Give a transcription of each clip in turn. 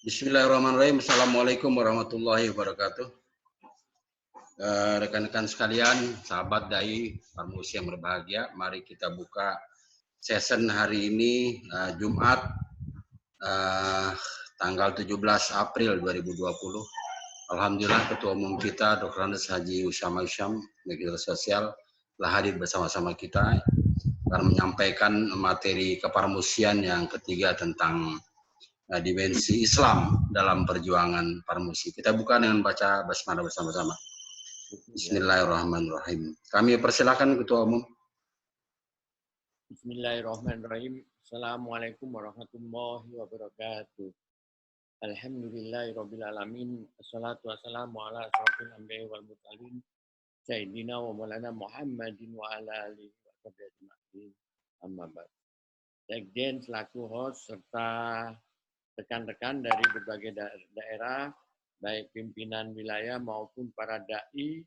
Bismillahirrahmanirrahim. Assalamualaikum warahmatullahi wabarakatuh. Rekan-rekan sekalian, sahabat dai, Parmusi yang berbahagia, mari kita buka session hari ini, Jumat, tanggal 17 April 2020. Alhamdulillah Ketua Umum kita, Dr. Andes Haji Usama Isyam, Menteri Sosial, telah hadir bersama-sama kita dan menyampaikan materi keparmusian yang ketiga tentang dimensi Islam dalam perjuangan Parmusi. Kita buka dengan baca basmalah bersama-sama. Bismillahirrahmanirrahim. Kami persilakan Ketua Umum. Bismillahirrahmanirrahim. Assalamualaikum warahmatullahi wabarakatuh. Alhamdulillahirabbil alamin. Assalatu wassalamu ala asyrofil anbiya'i wal mursalin. Sayyidina wa maulana Muhammadin wa ala alihi wa sahbihi ajma'in. Amma ba'd. Sekjen selaku host serta rekan-rekan dari berbagai daerah, baik pimpinan wilayah maupun para dai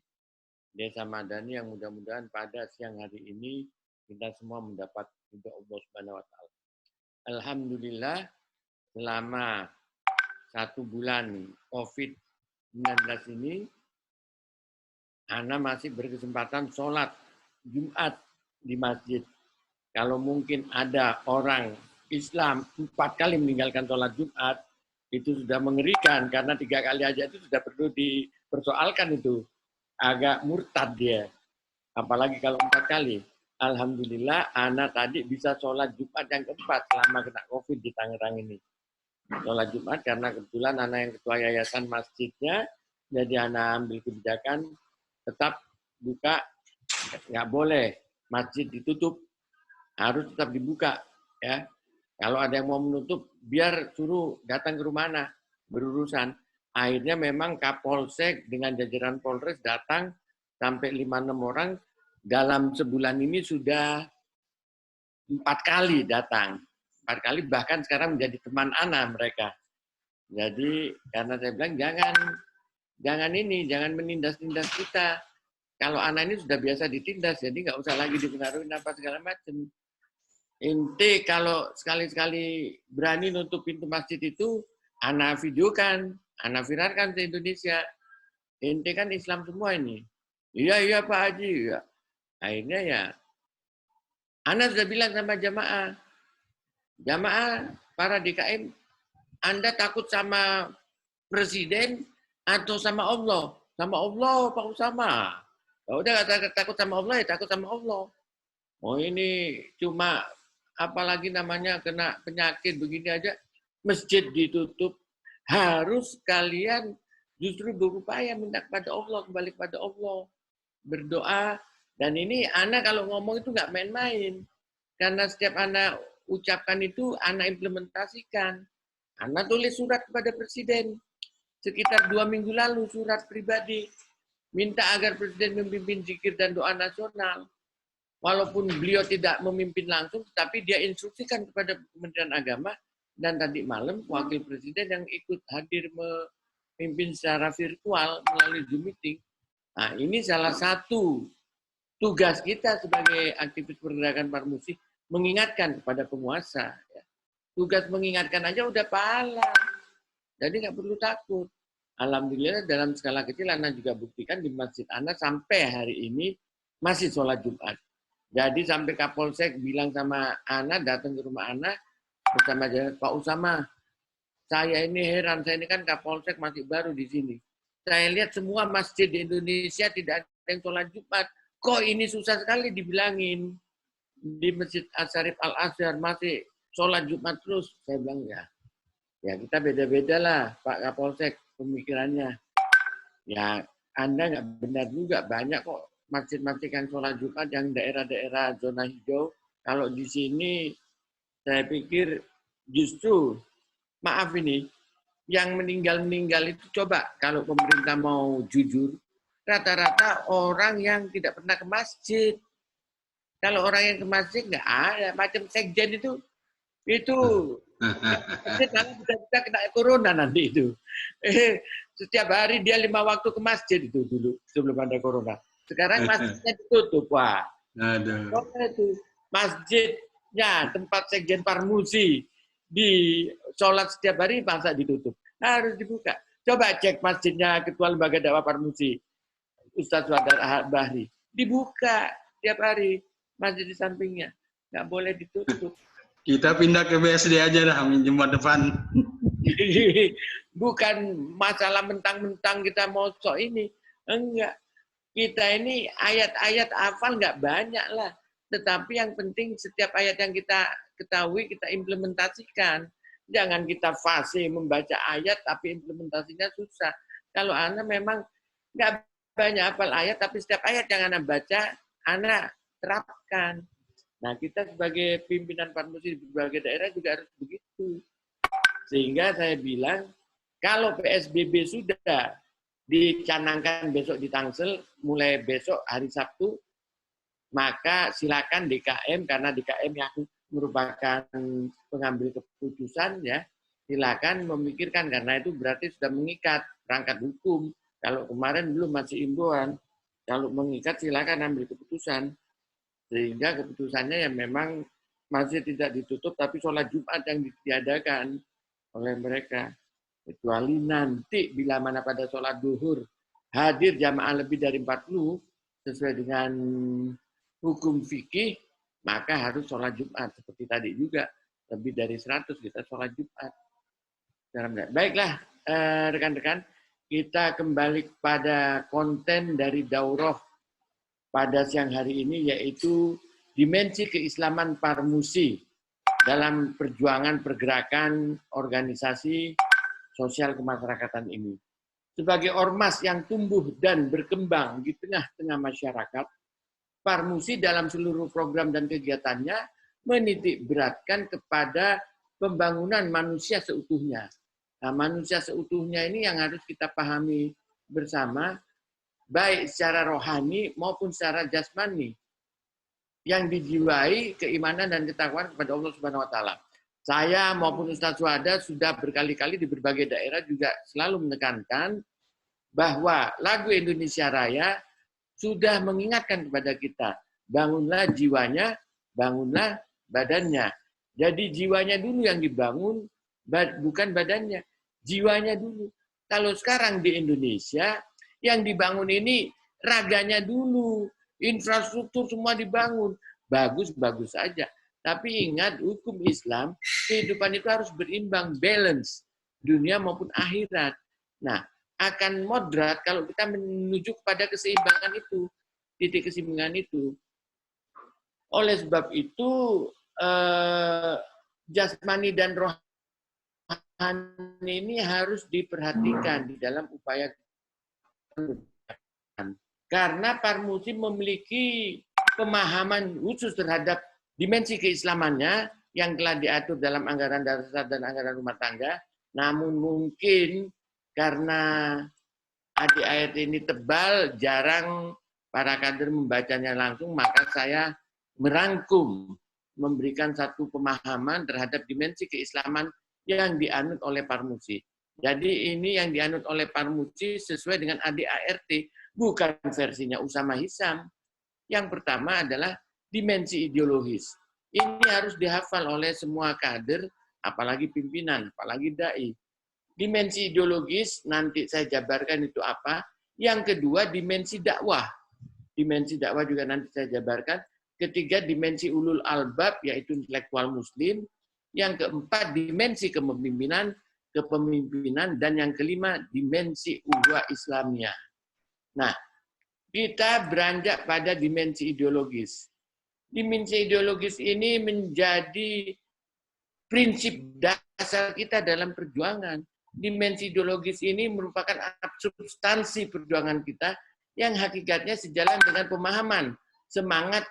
Desa Madani yang mudah-mudahan pada siang hari ini kita semua mendapat ridho Allah Subhanahu wa taala. Alhamdulillah selama 1 bulan COVID-19 ini Ana masih berkesempatan sholat Jumat di masjid. Kalau mungkin ada orang Islam 4 kali meninggalkan sholat Jumat, itu sudah mengerikan, karena 3 kali aja itu sudah perlu dipersoalkan itu. Agak murtad dia. Apalagi kalau 4 kali. Alhamdulillah, anak tadi bisa sholat Jumat yang keempat selama kena COVID di Tangerang ini. Sholat Jumat karena kebetulan anak yang ketua yayasan masjidnya, jadi anak ambil kebijakan tetap buka, nggak boleh masjid ditutup, harus tetap dibuka. Ya. Kalau ada yang mau menutup, biar suruh datang ke rumah anak, berurusan. Akhirnya memang Kapolsek dengan jajaran Polres datang sampai 5-6 orang. Dalam sebulan ini sudah 4 kali datang. 4 kali bahkan sekarang menjadi teman anak mereka. Jadi karena saya bilang jangan menindas-nindas kita. Kalau anak ini sudah biasa ditindas, jadi nggak usah lagi dipengaruhi apa segala macam. Ente kalau sekali-sekali berani nutup pintu masjid itu, anak videokan, anak viralkan ke Indonesia. Ente kan Islam semua ini. Iya Pak Haji. Ya. Akhirnya ya, anak sudah bilang sama jamaah para DKM, Anda takut sama presiden atau sama Allah? Sama Allah Pak Usama. Ya udah takut sama Allah ya takut sama Allah. Oh ini cuma apalagi namanya kena penyakit begini aja, masjid ditutup, harus kalian justru berupaya minta kepada Allah, kembali kepada Allah, berdoa. Dan ini anak kalau ngomong itu nggak main-main, karena setiap anak ucapkan itu anak implementasikan. Anak tulis surat kepada presiden sekitar 2 minggu lalu, surat pribadi, minta agar presiden memimpin zikir dan doa nasional. Walaupun beliau tidak memimpin langsung, tapi dia instruksikan kepada Kementerian Agama, dan tadi malam Wakil Presiden yang ikut hadir memimpin secara virtual melalui Zoom meeting. Nah, ini salah satu tugas kita sebagai aktivis pergerakan Parmusi, mengingatkan kepada penguasa. Tugas mengingatkan aja udah pahala. Jadi nggak perlu takut. Alhamdulillah dalam skala kecil Ana juga buktikan di masjid Ana sampai hari ini masih sholat Jumat. Jadi sampai Kapolsek bilang sama Ana, datang ke rumah Ana bersama Pak Usama. Saya ini heran, saya ini kan Kapolsek masih baru di sini. Saya lihat semua masjid di Indonesia tidak ada yang sholat Jumat. Kok ini susah sekali dibilangin. Di Masjid Asy-Syarif Al-Azhar masih sholat Jumat terus. Saya bilang ya kita beda-beda lah Pak Kapolsek pemikirannya. Ya Anda nggak benar juga, banyak kok masjid-masjid yang sholat Jumat yang daerah-daerah zona hijau. Kalau di sini saya pikir justru, maaf ini, yang meninggal-meninggal itu coba kalau pemerintah mau jujur, rata-rata orang yang tidak pernah ke masjid. Kalau orang yang ke masjid nggak ada, macam sekjen itu bisa kena corona nanti itu. Setiap hari dia 5 waktu ke masjid itu dulu sebelum ada corona. Sekarang masjidnya ditutup, wah. Itu masjidnya tempat sekjen Parmusi di sholat setiap hari masa ditutup. Harus dibuka. Coba cek masjidnya Ketua Lembaga Dakwah Parmusi, Ustadz Wadar Ahad Bahri. Dibuka tiap hari, masjid di sampingnya. Nggak boleh ditutup. Kita pindah ke BSD aja dah, Jumat depan. Bukan masalah mentang-mentang kita mau sok ini. Enggak. Kita ini ayat-ayat hafal nggak banyak lah. Tetapi yang penting setiap ayat yang kita ketahui, kita implementasikan. Jangan kita fase membaca ayat, tapi implementasinya susah. Kalau Anda memang nggak banyak hafal ayat, tapi setiap ayat yang Anda baca, Anda terapkan. Nah, kita sebagai pimpinan Parmusi di berbagai daerah juga harus begitu. Sehingga saya bilang, kalau PSBB sudah dicanangkan besok di Tangsel, mulai besok hari Sabtu, maka silakan DKM, karena DKM yang merupakan pengambil keputusan, ya silakan memikirkan, karena itu berarti sudah mengikat perangkat hukum. Kalau kemarin belum, masih imbauan. Kalau mengikat silakan ambil keputusan, sehingga keputusannya yang memang masih tidak ditutup, tapi sholat Jumat yang ditiadakan oleh mereka. Kecuali nanti bila mana pada sholat duhur hadir jamaah lebih dari 40 sesuai dengan hukum fikih, maka harus sholat Jumat. Seperti tadi juga, lebih dari 100 kita sholat Jumat. Baiklah, rekan-rekan, kita kembali pada konten dari daurah pada siang hari ini, yaitu dimensi keislaman Parmusi dalam perjuangan pergerakan organisasi sosial kemasyarakatan ini. Sebagai ormas yang tumbuh dan berkembang di tengah-tengah masyarakat, Parmusi dalam seluruh program dan kegiatannya menitik beratkan kepada pembangunan manusia seutuhnya. Nah, manusia seutuhnya ini yang harus kita pahami bersama, baik secara rohani maupun secara jasmani, yang dijiwai keimanan dan ketakwaan kepada Allah Subhanahu wa taala. Saya maupun Ustadz Wada sudah berkali-kali di berbagai daerah juga selalu menekankan bahwa lagu Indonesia Raya sudah mengingatkan kepada kita, bangunlah jiwanya, bangunlah badannya. Jadi jiwanya dulu yang dibangun, bukan badannya. Jiwanya dulu. Kalau sekarang di Indonesia, yang dibangun ini raganya dulu. Infrastruktur semua dibangun. Bagus-bagus saja. Tapi ingat, hukum Islam, kehidupan itu harus berimbang, balance. Dunia maupun akhirat. Nah, akan moderat kalau kita menuju kepada keseimbangan itu, titik keseimbangan itu. Oleh sebab itu, jasmani dan rohani ini harus diperhatikan di dalam upaya. Karena Parmusi memiliki pemahaman khusus terhadap dimensi keislamannya yang telah diatur dalam anggaran dasar dan anggaran rumah tangga. Namun mungkin karena ayat ini tebal, jarang para kader membacanya langsung, maka saya merangkum, memberikan satu pemahaman terhadap dimensi keislaman yang dianut oleh Parmusi. Jadi ini yang dianut oleh Parmusi sesuai dengan ADART, bukan versinya Usama Hisam. Yang pertama adalah dimensi ideologis. Ini harus dihafal oleh semua kader, apalagi pimpinan, apalagi dai. Dimensi ideologis, nanti saya jabarkan itu apa. Yang kedua, dimensi dakwah. Dimensi dakwah juga nanti saya jabarkan. Ketiga, dimensi ulul albab, yaitu intelektual muslim. Yang keempat, dimensi kepemimpinan. Dan yang kelima, dimensi ukhuwah Islamiyah. Nah, kita beranjak pada dimensi ideologis. Dimensi ideologis ini menjadi prinsip dasar kita dalam perjuangan. Dimensi ideologis ini merupakan substansi perjuangan kita yang hakikatnya sejalan dengan pemahaman semangat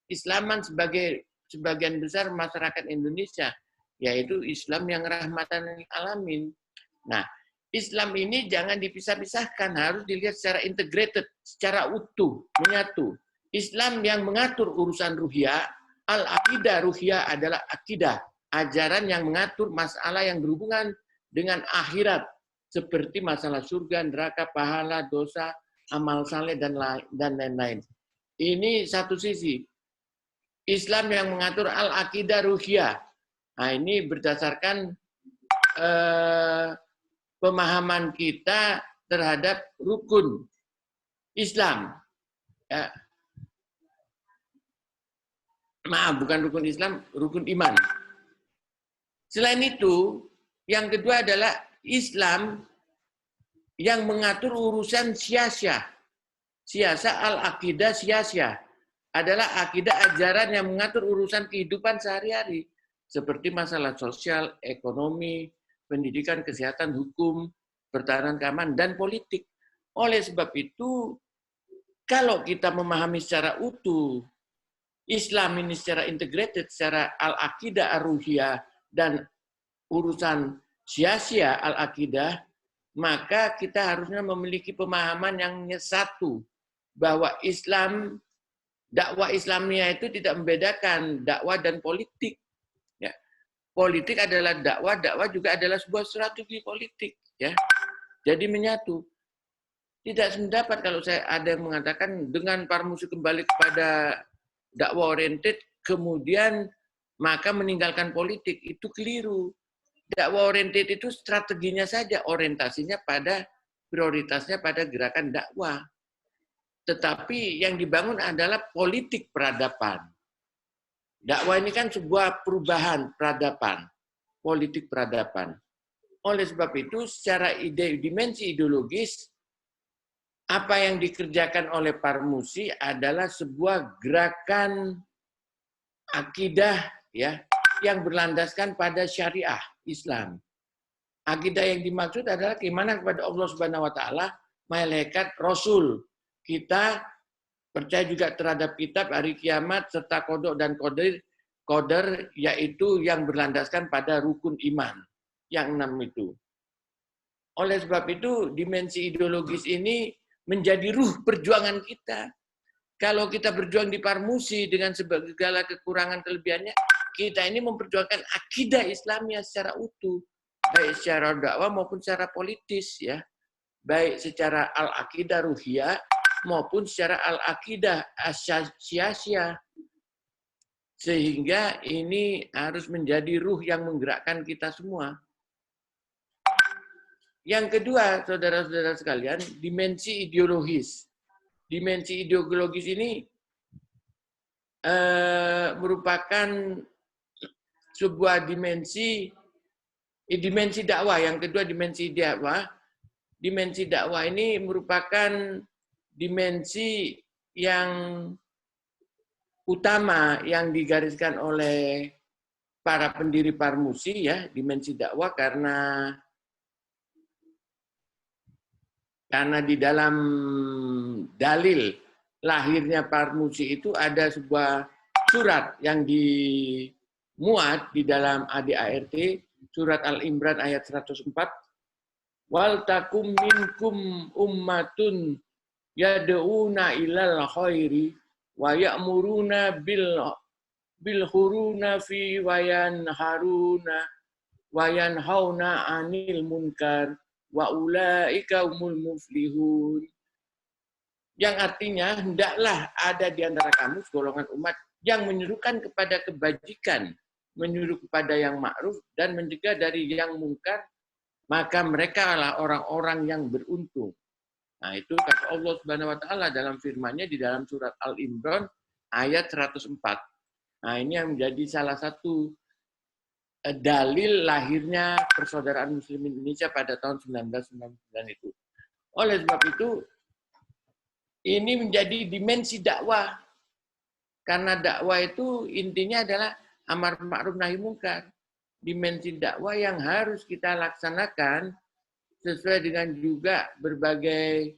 keislaman sebagai sebagian besar masyarakat Indonesia, yaitu Islam yang rahmatan lil alamin. Nah, Islam ini jangan dipisah-pisahkan, harus dilihat secara integrated, secara utuh, menyatu. Islam yang mengatur urusan ruhiyah, al-aqidah ruhiyah adalah akidah, ajaran yang mengatur masalah yang berhubungan dengan akhirat, seperti masalah surga, neraka, pahala, dosa, amal saleh, dan lain-lain. Ini satu sisi. Islam yang mengatur al-aqidah ruhiyah. Nah, ini berdasarkan pemahaman kita terhadap rukun Islam. Ya. Maaf, bukan rukun Islam, rukun iman. Selain itu, yang kedua adalah Islam yang mengatur urusan siasah. Siasah al-aqidah siasah adalah akidah ajaran yang mengatur urusan kehidupan sehari-hari. Seperti masalah sosial, ekonomi, pendidikan, kesehatan, hukum, pertahanan, keamanan, dan politik. Oleh sebab itu, kalau kita memahami secara utuh Islam ini secara integrated, secara al-aqidah ar-ruhiyah dan urusan siasah al-aqidah, maka kita harusnya memiliki pemahaman yang satu, bahwa Islam, dakwah Islamiyah itu tidak membedakan dakwah dan politik. Ya. Politik adalah dakwah, dakwah juga adalah sebuah strategi politik. Ya. Jadi menyatu. Tidak sependapat kalau saya ada yang mengatakan dengan Parmusi kembali kepada dakwah oriented, kemudian maka meninggalkan politik. Itu keliru. Dakwah oriented itu strateginya saja, orientasinya pada prioritasnya pada gerakan dakwah. Tetapi yang dibangun adalah politik peradaban. Dakwah ini kan sebuah perubahan peradaban, politik peradaban. Oleh sebab itu, secara dimensi ideologis, apa yang dikerjakan oleh Parmusi adalah sebuah gerakan akidah ya yang berlandaskan pada syariah Islam. Akidah yang dimaksud adalah keimanan kepada Allah Subhanahu wa taala, malaikat, rasul. Kita percaya juga terhadap kitab, hari kiamat, serta qada dan qadar, yaitu yang berlandaskan pada rukun iman. Yang 6 itu. Oleh sebab itu, dimensi ideologis ini menjadi ruh perjuangan kita. Kalau kita berjuang di Parmusi dengan segala kekurangan kelebihannya, kita ini memperjuangkan akidah Islamnya secara utuh. Baik secara dakwah maupun secara politis. Ya. Baik secara al-aqidah ruhiyah, maupun secara al-aqidah asyasiyah. Sehingga ini harus menjadi ruh yang menggerakkan kita semua. Yang kedua, saudara-saudara sekalian, dimensi ideologis. Dimensi ideologis ini merupakan sebuah dimensi dakwah. Yang kedua, dimensi dakwah. Dimensi dakwah ini merupakan dimensi yang utama yang digariskan oleh para pendiri Parmusi, ya, dimensi dakwah, karena di dalam dalil lahirnya Parmusi itu ada sebuah surat yang dimuat di dalam ADART, surat Al-Imran ayat 104, wal takum minkum ummatun yad'una ilal khairi wa ya'muruna bil huruna fi wa yanhauna 'anil munkar wa ulaika humul muflihun. Yang artinya, hendaklah ada di antara kamu segolongan umat yang menyerukan kepada kebajikan, menyuruh kepada yang ma'ruf dan mencegah dari yang mungkar, maka mereka adalah orang-orang yang beruntung. Nah, itu kata Allah Subhanahu wa taala dalam firman-Nya di dalam surat Al-Imran ayat 104. Nah, ini yang menjadi salah satu dalil lahirnya persaudaraan Muslim Indonesia pada tahun 1999 itu. Oleh sebab itu, ini menjadi dimensi dakwah. Karena dakwah itu intinya adalah amar ma'ruf nahi munkar. Dimensi dakwah yang harus kita laksanakan sesuai dengan juga berbagai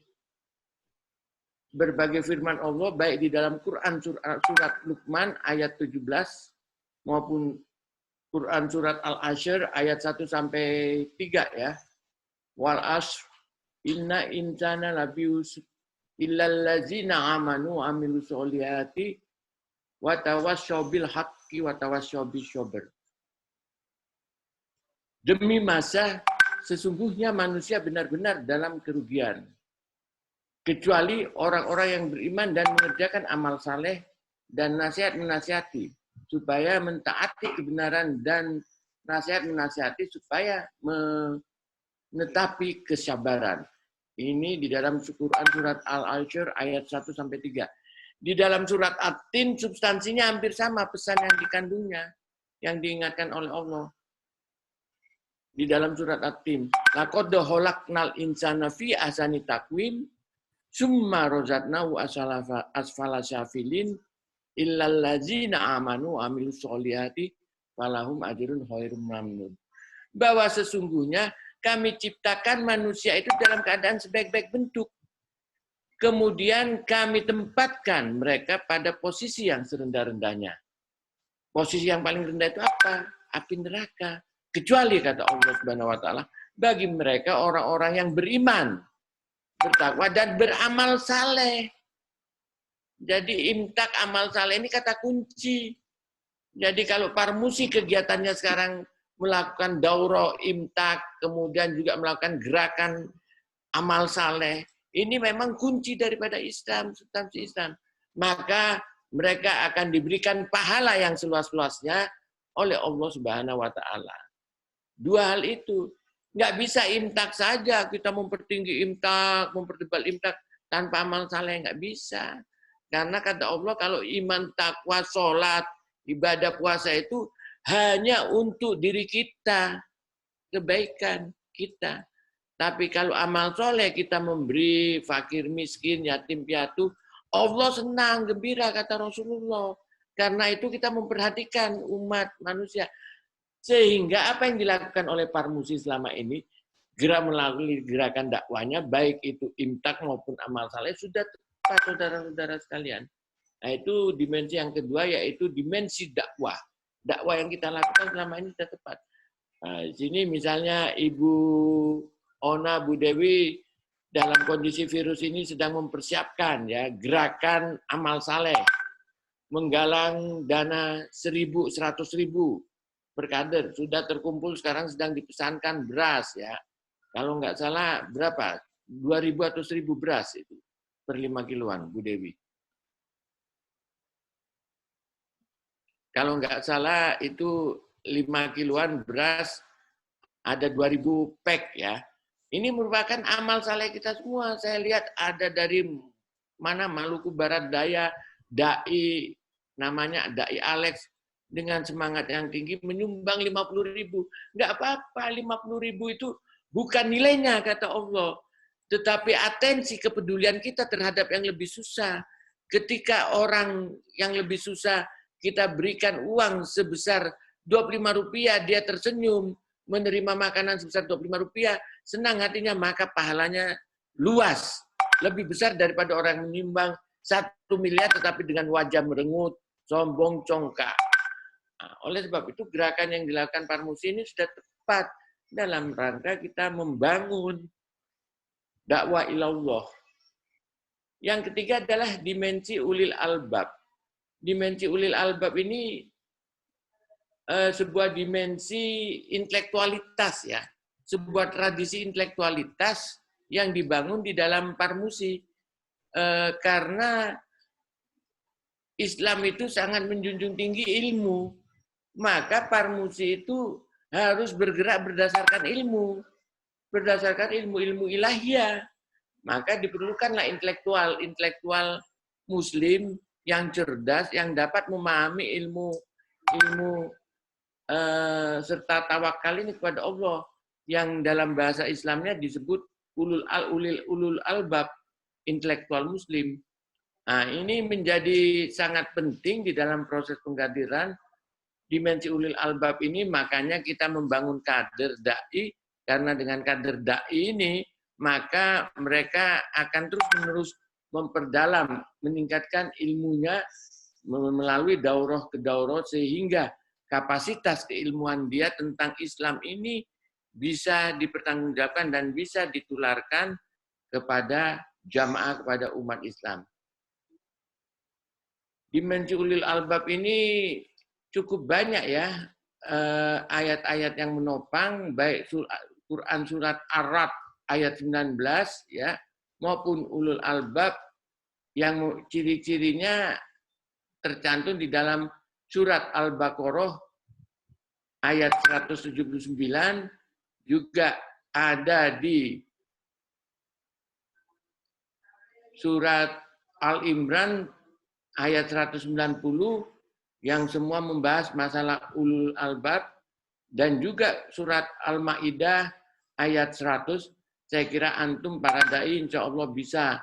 firman Allah, baik di dalam Quran surat Luqman ayat 17 maupun Quran surat Al-Ashr ayat 1 sampai 3 ya. Wal asr inna insana lafi khusr illal ladzina amanu wa amilus solihati wa tawassaw bil haqqi wa tawassaw bis sabr. Demi masa sesungguhnya manusia benar-benar dalam kerugian, kecuali orang-orang yang beriman dan mengerjakan amal saleh dan nasihat menasihati supaya mentaati kebenaran dan menasihati supaya menetapi kesabaran. Ini di dalam Quran surat Al-Asyr ayat 1 sampai 3. Di dalam surat At-Tin substansinya hampir sama pesan yang dikandungnya, yang diingatkan oleh Allah. Di dalam surat At-Tin, laqad khalaqnal insana fi ahsani taqwim summa razaqnahu asfala safilin illal ladzina amanu amilus sholihati falahum ajrun khairum mamnun. Bahwa sesungguhnya kami ciptakan manusia itu dalam keadaan sebaik-baik bentuk. Kemudian kami tempatkan mereka pada posisi yang serendah-rendahnya. Posisi yang paling rendah itu apa? Api neraka. Kecuali kata Allah Subhanahu wa taala, bagi mereka orang-orang yang beriman, bertakwa dan beramal saleh. Jadi imtak amal saleh ini kata kunci. Jadi kalau Parmusi kegiatannya sekarang melakukan daurah imtak, kemudian juga melakukan gerakan amal saleh, ini memang kunci daripada Islam, substansi Islam. Maka mereka akan diberikan pahala yang seluas-luasnya oleh Allah Subhanahu wa taala. Dua hal itu. Nggak bisa imtak saja, kita mempertinggi imtak, mempertebal imtak tanpa amal saleh, nggak bisa. Karena kata Allah, kalau iman, takwa, sholat, ibadah, puasa itu hanya untuk diri kita, kebaikan kita. Tapi kalau amal soleh kita memberi fakir, miskin, yatim, piatu, Allah senang, gembira, kata Rasulullah. Karena itu kita memperhatikan umat manusia. Sehingga apa yang dilakukan oleh Parmusi selama ini, gerak melalui gerakan dakwanya, baik itu imtak maupun amal saleh, sudah tepat, saudara-saudara sekalian. Nah, itu dimensi yang kedua, yaitu dimensi dakwah. Dakwah yang kita lakukan selama ini sudah tepat. Nah, di sini misalnya Ibu Ona, Bu Dewi, dalam kondisi virus ini sedang mempersiapkan ya gerakan amal saleh, menggalang dana 1.000, 100.000 per kader. Sudah terkumpul, sekarang sedang dipesankan beras ya. Kalau nggak salah berapa? 2.000 atau 1.000 beras itu per 5 kiloan, Bu Dewi. Kalau nggak salah itu 5 kiloan beras, ada 2.000 pack ya. Ini merupakan amal saleh kita semua. Saya lihat ada dari mana, Maluku Barat Daya, dai namanya Dai Alex, dengan semangat yang tinggi menyumbang 50.000. Nggak apa-apa, 50.000 itu bukan nilainya kata Allah, tetapi atensi kepedulian kita terhadap yang lebih susah. Ketika orang yang lebih susah kita berikan uang sebesar 25 rupiah, dia tersenyum, menerima makanan sebesar 25 rupiah, senang hatinya, maka pahalanya luas, lebih besar daripada orang yang menyumbang 1 miliar tetapi dengan wajah merengut, sombong, congkak. Nah, oleh sebab itu gerakan yang dilakukan Parmusi ini sudah tepat dalam rangka kita membangun dakwah ilallah. Yang ketiga adalah dimensi ulil albab. Dimensi ulil albab ini sebuah dimensi intelektualitas ya, sebuah tradisi intelektualitas yang dibangun di dalam Parmusi, karena Islam itu sangat menjunjung tinggi ilmu, maka Parmusi itu harus bergerak berdasarkan ilmu ilmu ilahiyah. Maka diperlukanlah intelektual Muslim yang cerdas, yang dapat memahami ilmu serta tawakal ini kepada Allah, yang dalam bahasa Islamnya disebut ulul albab, intelektual Muslim. Nah, ini menjadi sangat penting di dalam proses pengkaderan dimensi ulil albab ini. Makanya kita membangun kader dai, karena dengan kader dai ini maka mereka akan terus-menerus memperdalam, meningkatkan ilmunya melalui daurah ke daurah, sehingga kapasitas keilmuan dia tentang Islam ini bisa dipertanggungjawabkan dan bisa ditularkan kepada jamaah, kepada umat Islam. Dimensi ulil albab ini cukup banyak ya, ayat-ayat yang menopang, baik Quran surat Ar-Ra'd ayat 19 ya, maupun ulul albab yang ciri-cirinya tercantum di dalam surat Al-Baqarah ayat 179, juga ada di surat Al-Imran ayat 190 yang semua membahas masalah ulul albab, dan juga surat Al-Maidah ayat 100. Saya kira antum para dai insya Allah bisa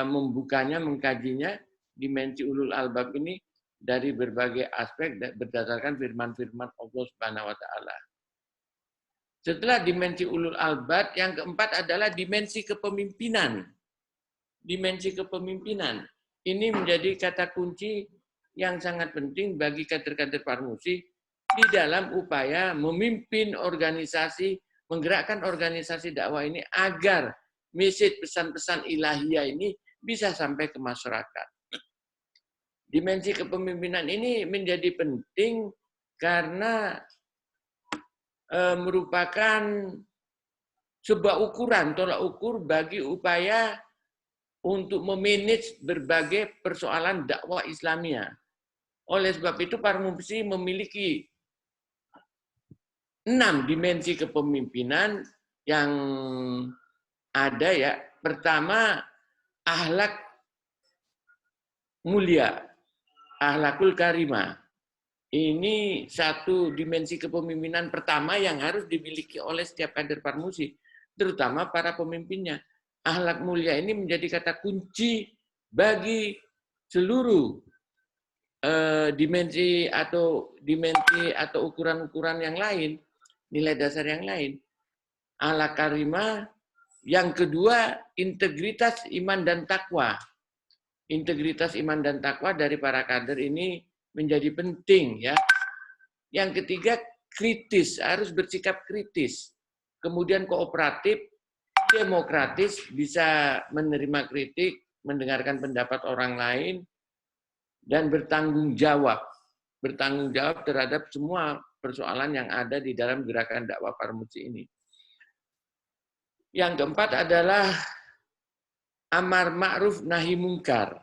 membukanya, mengkajinya, dimensi ulul albab ini dari berbagai aspek berdasarkan firman-firman Allah Subhanahu wa taala. Setelah dimensi ulul albab, yang keempat adalah dimensi kepemimpinan. Dimensi kepemimpinan ini menjadi kata kunci yang sangat penting bagi kader-kader Parmusi di dalam upaya memimpin organisasi, menggerakkan organisasi dakwah ini agar message pesan-pesan ilahiyah ini bisa sampai ke masyarakat. Dimensi kepemimpinan ini menjadi penting karena merupakan sebuah ukuran, tolak ukur bagi upaya untuk memanage berbagai persoalan dakwah Islamiyah. Oleh sebab itu, Parmusi memiliki 6 dimensi kepemimpinan yang ada ya. Pertama, akhlak mulia, akhlakul karimah. Ini satu dimensi kepemimpinan pertama yang harus dimiliki oleh setiap kader Parmusi, terutama para pemimpinnya. Akhlak mulia ini menjadi kata kunci bagi seluruh dimensi atau ukuran-ukuran yang lain, nilai dasar yang lain. Akhlak karimah. Yang kedua, integritas iman dan takwa. Integritas iman dan takwa dari para kader ini menjadi penting ya. Yang ketiga, kritis, harus bersikap kritis. Kemudian kooperatif, demokratis, bisa menerima kritik, mendengarkan pendapat orang lain, dan bertanggung jawab. Bertanggung jawab terhadap semua persoalan yang ada di dalam gerakan dakwah Parmusi ini. Yang keempat adalah amar ma'ruf nahi mungkar.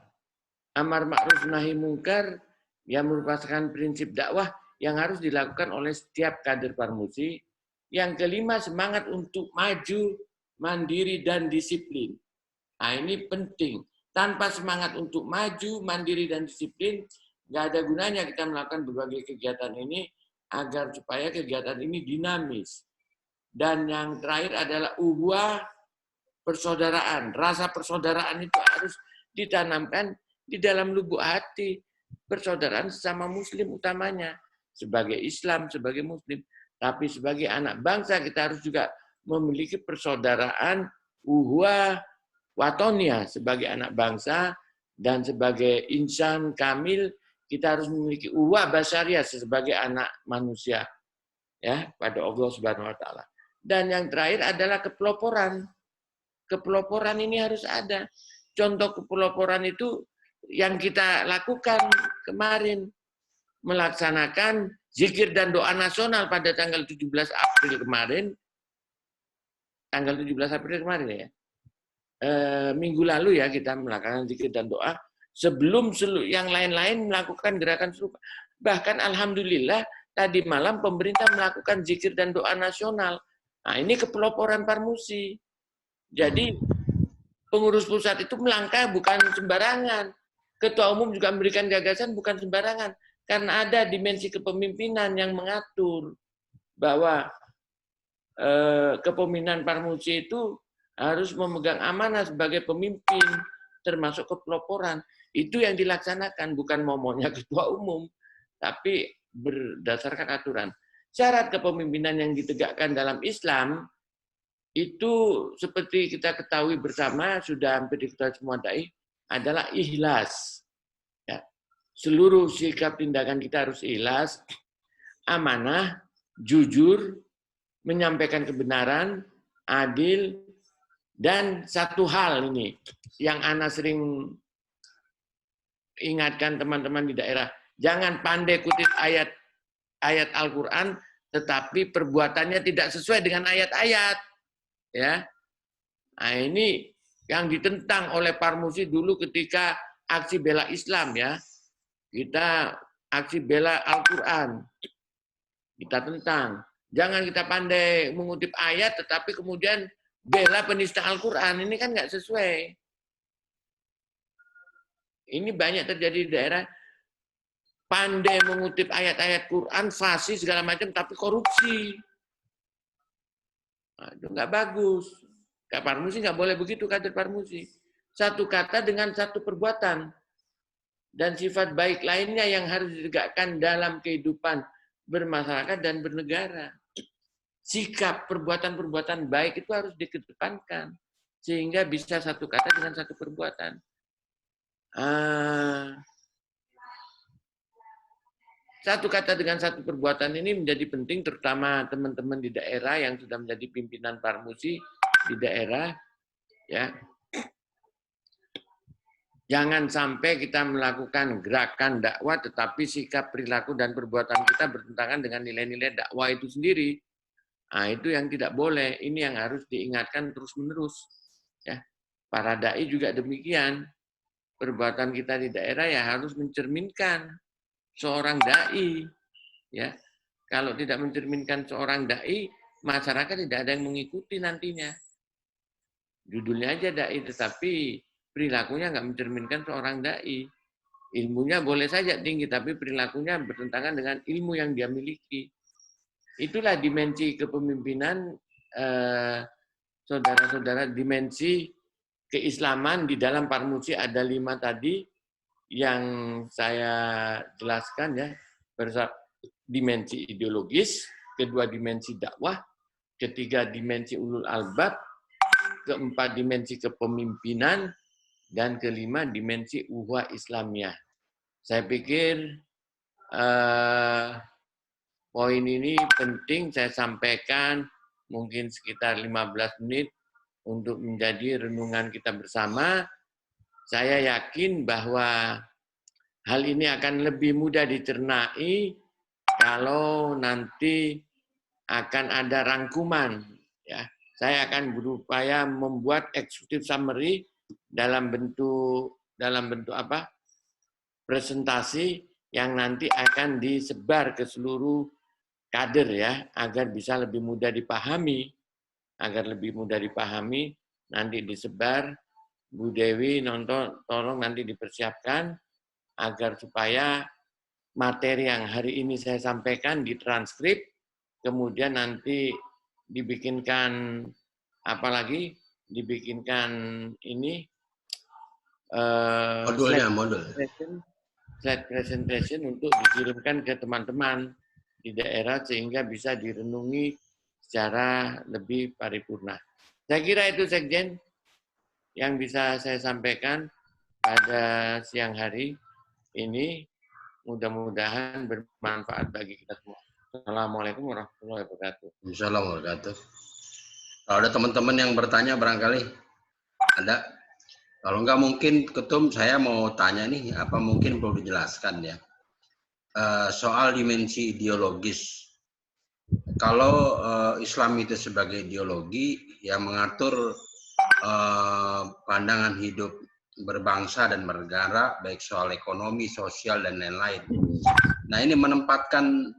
Amar ma'ruf nahi mungkar yang merupakan prinsip dakwah yang harus dilakukan oleh setiap kader Parmusi. Yang kelima, semangat untuk maju, mandiri, dan disiplin. Nah, ini penting. Tanpa semangat untuk maju, mandiri, dan disiplin, nggak ada gunanya kita melakukan berbagai kegiatan ini agar supaya kegiatan ini dinamis. Dan yang terakhir adalah uhuah persaudaraan. Rasa persaudaraan itu harus ditanamkan di dalam lubuk hati. Persaudaraan sesama muslim utamanya. Sebagai Islam, sebagai muslim. Tapi sebagai anak bangsa kita harus juga memiliki persaudaraan uhuah watonia sebagai anak bangsa, dan sebagai insan kamil kita harus memiliki uhuah basyariah sebagai anak manusia ya pada Allah Subhanahu wa taala. Dan yang terakhir adalah kepeloporan. Kepeloporan ini harus ada. Contoh kepeloporan itu yang kita lakukan kemarin, melaksanakan zikir dan doa nasional pada tanggal 17 April kemarin. Tanggal 17 April kemarin ya. Minggu lalu ya kita melakukan zikir dan doa. Sebelum yang lain-lain melakukan gerakan serupa. Bahkan alhamdulillah tadi malam pemerintah melakukan zikir dan doa nasional. Nah, ini kepeloporan Parmusi. Jadi pengurus pusat itu melangkah bukan sembarangan. Ketua umum juga memberikan gagasan bukan sembarangan. Karena ada dimensi kepemimpinan yang mengatur bahwa kepemimpinan Parmusi itu harus memegang amanah sebagai pemimpin, termasuk kepeloporan. Itu yang dilaksanakan, bukan maunya ketua umum, tapi berdasarkan aturan. Syarat kepemimpinan yang ditegakkan dalam Islam itu seperti kita ketahui bersama, sudah hampir diketahui semua dai, adalah ikhlas. Ya. Seluruh sikap tindakan kita harus ikhlas, amanah, jujur, menyampaikan kebenaran, adil, dan satu hal ini yang Ana sering ingatkan teman-teman di daerah, jangan pandai kutip ayat Al-Quran, tetapi perbuatannya tidak sesuai dengan ayat-ayat. Ya, nah ini yang ditentang oleh Parmusi dulu ketika aksi bela Islam ya, kita aksi bela Al-Quran. Kita tentang. Jangan kita pandai mengutip ayat, tetapi kemudian bela penista Al-Quran. Ini kan nggak sesuai. Ini banyak terjadi di daerah, pandai mengutip ayat-ayat Quran, fasih segala macam, tapi korupsi. Nah, itu nggak bagus. Kak Parmusi nggak boleh begitu, kader Parmusi. Satu kata dengan satu perbuatan. Dan sifat baik lainnya yang harus ditegakkan dalam kehidupan bermasyarakat dan bernegara. Sikap perbuatan-perbuatan baik itu harus dikedepankan. Sehingga bisa satu kata dengan satu perbuatan. Satu kata dengan satu perbuatan ini menjadi penting, terutama teman-teman di daerah yang sudah menjadi pimpinan Parmusi di daerah. Ya, jangan sampai kita melakukan gerakan dakwah, tetapi sikap, perilaku, dan perbuatan kita bertentangan dengan nilai-nilai dakwah itu sendiri. Nah, itu yang tidak boleh. Ini yang harus diingatkan terus-menerus. Ya, para dai juga demikian. Perbuatan kita di daerah ya harus mencerminkan seorang dai. Ya, kalau tidak mencerminkan seorang dai, masyarakat tidak ada yang mengikuti nantinya. Judulnya aja dai, tetapi perilakunya nggak mencerminkan seorang dai. Ilmunya boleh saja tinggi, tapi perilakunya bertentangan dengan ilmu yang dia miliki. Itulah dimensi kepemimpinan, saudara-saudara, dimensi keislaman di dalam Parmusi ada 5 tadi yang saya jelaskan ya. Dimensi ideologis, kedua dimensi dakwah, ketiga dimensi ulul albab, keempat dimensi kepemimpinan, dan kelima dimensi uhwah Islamiyah. Saya pikir poin ini penting saya sampaikan, mungkin sekitar 15 menit untuk menjadi renungan kita bersama. Saya yakin bahwa hal ini akan lebih mudah dicernai kalau nanti akan ada rangkuman. Ya, saya akan berupaya membuat executive summary dalam bentuk apa? Presentasi yang nanti akan disebar ke seluruh kader ya, agar bisa lebih mudah dipahami. Agar lebih mudah dipahami, nanti disebar. Bu Dewi nonton, tolong nanti dipersiapkan agar supaya materi yang hari ini saya sampaikan ditranskrip, kemudian nanti dibikinkan apalagi dibikinkan ini slide presentation untuk dikirimkan ke teman-teman di daerah sehingga bisa direnungi secara lebih paripurna. Saya kira itu Sekjen yang bisa saya sampaikan pada siang hari ini. Mudah-mudahan bermanfaat bagi kita semua. Assalamualaikum warahmatullahi wabarakatuh. Assalamualaikum warahmatullahi wabarakatuh. Kalau ada teman-teman yang bertanya barangkali ada. Kalau enggak mungkin Ketum saya mau tanya nih, apa mungkin perlu dijelaskan ya soal dimensi ideologis. Kalau Islam itu sebagai ideologi yang mengatur pandangan hidup berbangsa dan bernegara, baik soal ekonomi, sosial, dan lain-lain. Nah, ini menempatkan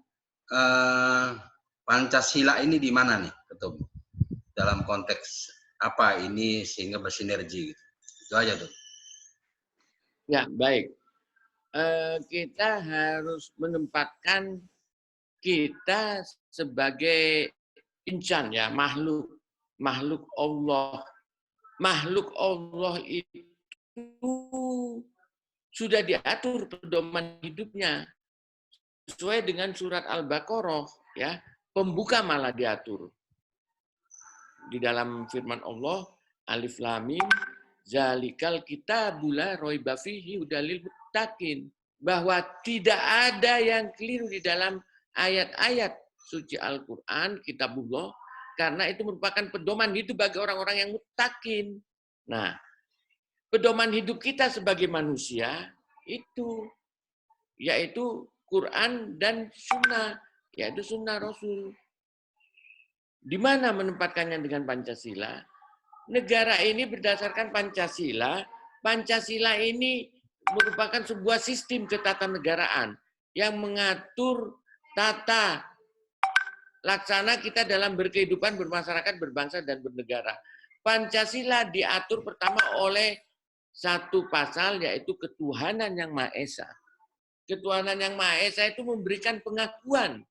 Pancasila ini di mana nih, Ketum? Dalam konteks apa ini sehingga bersinergi? Itu aja tuh. Ya, baik. Kita harus menempatkan kita sebagai insan ya, makhluk Allah. Makhluk Allah itu sudah diatur pedoman hidupnya sesuai dengan surat Al-Baqarah ya. Pembuka malah diatur. Di dalam firman Allah, Alif Lam Mim, zalikal kitabul la raiba fihi hudalil muttaqin, bahwa tidak ada yang keliru di dalam ayat-ayat suci Al-Qur'an, kitabullah, karena itu merupakan pedoman hidup bagi orang-orang yang muttaqin. Nah, pedoman hidup kita sebagai manusia itu yaitu Quran dan Sunnah, yaitu Sunnah Rasul. Di mana menempatkannya dengan Pancasila? Negara ini berdasarkan Pancasila. Pancasila ini merupakan sebuah sistem ketatanegaraan yang mengatur tata laksana kita dalam berkehidupan, bermasyarakat, berbangsa, dan bernegara. Pancasila diatur pertama oleh satu pasal, yaitu ketuhanan yang Maha Esa. Ketuhanan yang Maha Esa itu memberikan pengakuan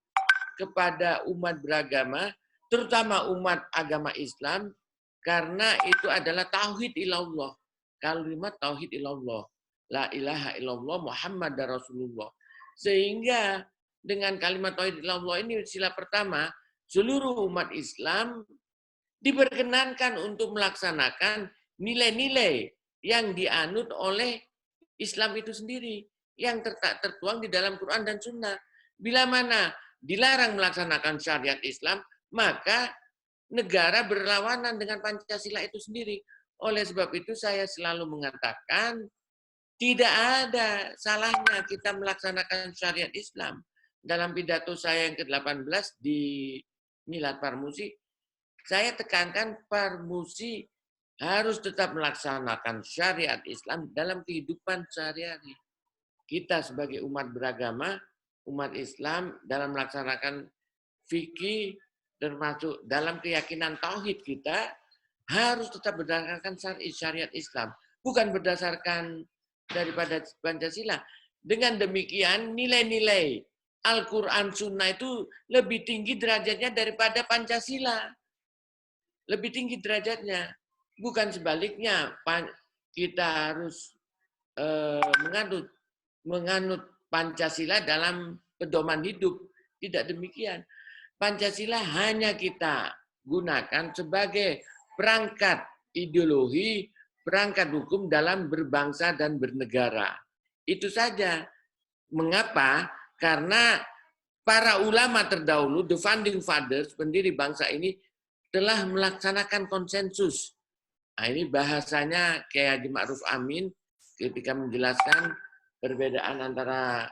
kepada umat beragama, terutama umat agama Islam, karena itu adalah tauhid ilallah. Kalimat tauhid ilallah. La ilaha illallah Muhammad Rasulullah. Sehingga dengan kalimat tauhid ilallah ini, sila pertama, seluruh umat Islam diperkenankan untuk melaksanakan nilai-nilai yang dianut oleh Islam itu sendiri, yang tertuang di dalam Quran dan Sunnah. Bila mana dilarang melaksanakan syariat Islam, maka negara berlawanan dengan Pancasila itu sendiri. Oleh sebab itu saya selalu mengatakan, tidak ada salahnya kita melaksanakan syariat Islam. Dalam pidato saya yang ke-18 di Milad Parmusi, saya tekankan Parmusi harus tetap melaksanakan syariat Islam dalam kehidupan sehari-hari. Kita sebagai umat beragama, umat Islam dalam melaksanakan fikih, termasuk dalam keyakinan tauhid kita, harus tetap berdasarkan syariat Islam. Bukan berdasarkan daripada Pancasila. Dengan demikian, nilai-nilai Al-Quran Sunnah itu lebih tinggi derajatnya daripada Pancasila. Lebih tinggi derajatnya. Bukan sebaliknya, kita harus menganut Pancasila dalam pedoman hidup. Tidak demikian. Pancasila hanya kita gunakan sebagai perangkat ideologi, perangkat hukum dalam berbangsa dan bernegara. Itu saja. Mengapa? Karena para ulama terdahulu, the founding fathers, pendiri bangsa ini, telah melaksanakan konsensus. Nah, ini bahasanya Kiai Haji Ma'ruf Amin ketika menjelaskan perbedaan antara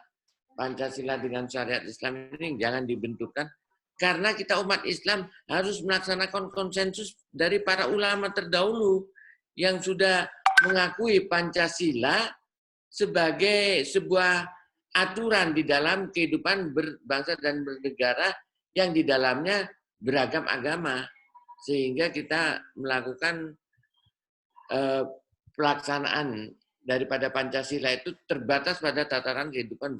Pancasila dengan syariat Islam ini jangan dibenturkan. Karena kita umat Islam harus melaksanakan konsensus dari para ulama terdahulu yang sudah mengakui Pancasila sebagai sebuah aturan di dalam kehidupan berbangsa dan bernegara yang di dalamnya beragam agama. Sehingga kita melakukan pelaksanaan daripada Pancasila itu terbatas pada tataran kehidupan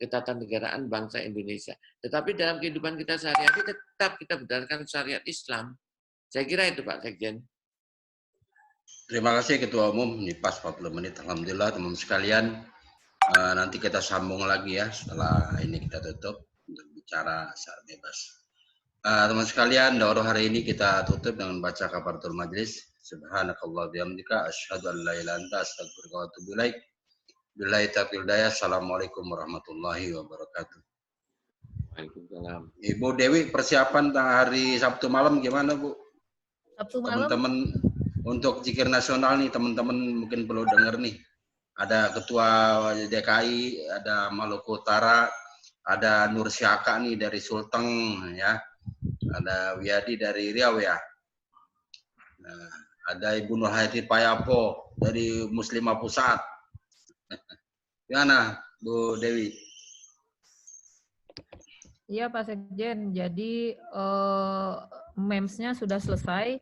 ketatanegaraan bangsa Indonesia. Tetapi dalam kehidupan kita sehari-hari tetap kita berdasarkan syariat Islam. Saya kira itu Pak Sekjen. Terima kasih Ketua Umum. Ini pas 40 menit. Alhamdulillah teman-teman sekalian. Nanti kita sambung lagi ya setelah ini kita tutup untuk bicara secara bebas. Teman sekalian, daurah hari ini kita tutup dengan baca kafaratul majlis. Subhanakallah bihamdika asyhadu an la ilaha illa anta astaghfiruka wa atubu ilaik. Billahi taufiq hidayah. Assalamualaikum warahmatullahi wabarakatuh. Waalaikumsalam. Ibu Dewi, persiapan hari Sabtu malam gimana, Bu? Sabtu malam. Teman-teman untuk zikir nasional nih, teman-teman mungkin perlu dengar nih. Ada Ketua DKI, ada Maluku Utara, ada Nur Syaka nih dari Sulteng ya. Ada Wiyadi dari Riau ya. Nah, ada Ibu Nur Hayati Payapo dari Muslimah Pusat. Gimana, Bu Dewi? Iya Pak Sekjen, jadi MEMS-nya sudah selesai.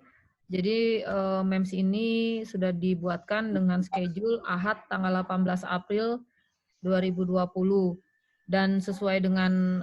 Jadi MEMS ini sudah dibuatkan dengan schedule Ahad tanggal 18 April 2020. Dan sesuai dengan